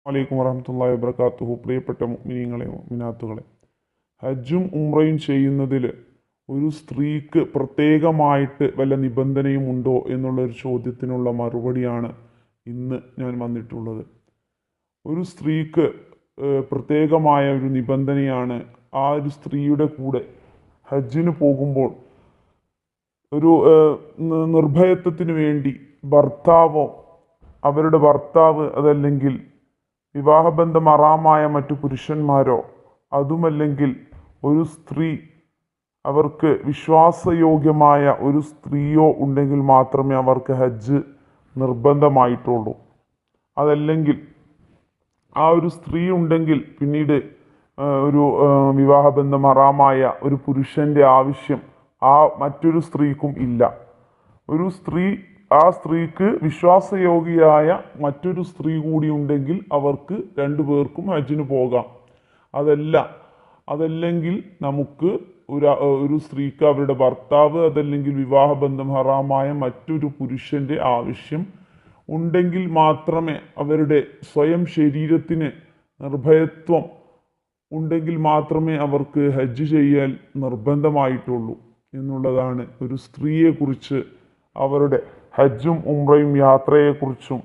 അലൈക്കും വറഹ്മത്തുള്ളാഹി വബറകാതുഹു. പ്രിയപ്പെട്ട മുഅ്മിനീങ്ങളെ മുഅ്മിനാത്തുകളെ, ഹജ്ജും ഉംറയും ചെയ്യുന്നതിൽ ഒരു സ്ത്രീക്ക് പ്രത്യേകമായിട്ട് വല്ല നിബന്ധനയും ഉണ്ടോ എന്നുള്ളൊരു ചോദ്യത്തിനുള്ള മറുപടിയാണ് ഇന്ന് ഞാൻ വന്നിട്ടുള്ളത്. ഒരു സ്ത്രീക്ക് പ്രത്യേകമായ ഒരു നിബന്ധനയാണ് ആ ഒരു സ്ത്രീയുടെ കൂടെ ഹജ്ജിന് പോകുമ്പോൾ ഒരു നിർഭയത്വത്തിന് വേണ്ടി അവരുടെ ഭർത്താവ് അതല്ലെങ്കിൽ വിവാഹബന്ധം ഹറാമായ മറ്റു പുരുഷന്മാരോ അതുമല്ലെങ്കിൽ ഒരു സ്ത്രീ അവർക്ക് വിശ്വാസയോഗ്യമായ ഒരു സ്ത്രീയോ ഉണ്ടെങ്കിൽ മാത്രമേ അവർക്ക് ഹജ്ജ് നിർബന്ധമായിട്ടുള്ളൂ. അതല്ലെങ്കിൽ ആ ഒരു സ്ത്രീ ഉണ്ടെങ്കിൽ പിന്നീട് ഒരു വിവാഹബന്ധം ഹറാമായ ഒരു പുരുഷൻ്റെ ആവശ്യം ആ മറ്റൊരു സ്ത്രീക്കും ഇല്ല. ആ സ്ത്രീക്ക് വിശ്വാസയോഗ്യയായ മറ്റൊരു സ്ത്രീ കൂടി ഉണ്ടെങ്കിൽ അവർക്ക് രണ്ടു പേർക്കും ഹജ്ജിന് പോകാം. അതല്ലെങ്കിൽ നമുക്ക് ഒരു സ്ത്രീക്ക് അവരുടെ ഭർത്താവ് അതല്ലെങ്കിൽ വിവാഹബന്ധം ഹറാമായ മറ്റൊരു പുരുഷൻ്റെ ആവശ്യം ഉണ്ടെങ്കിൽ മാത്രമേ അവരുടെ സ്വയം ശരീരത്തിന് നിർഭയത്വം ഉണ്ടെങ്കിൽ മാത്രമേ അവർക്ക് ഹജ്ജ് ചെയ്യാൻ നിർബന്ധമായിട്ടുള്ളൂ എന്നുള്ളതാണ് ഒരു സ്ത്രീയെക്കുറിച്ച് അവരുടെ ഹജ്ജും ഉംറയും യാത്രയെക്കുറിച്ചും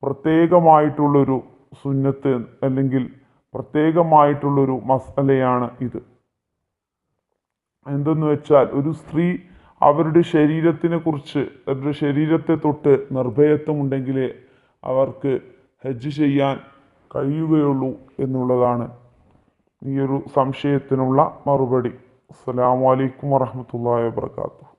പ്രത്യേകമായിട്ടുള്ളൊരു സുന്നത്ത് അല്ലെങ്കിൽ പ്രത്യേകമായിട്ടുള്ളൊരു മസലയാണ് ഇത്. എന്തെന്ന് വെച്ചാൽ, ഒരു സ്ത്രീ അവരുടെ ശരീരത്തെ തൊട്ട് നിർഭയത്വം ഉണ്ടെങ്കിലേ അവർക്ക് ഹജ്ജ് ചെയ്യാൻ കഴിയുകയുള്ളൂ എന്നുള്ളതാണ് ഈ ഒരു സംശയത്തിനുള്ള മറുപടി. അസ്സലാമു അലൈക്കും വറഹ്മത്തുള്ളാഹി വബറകാതുഹു.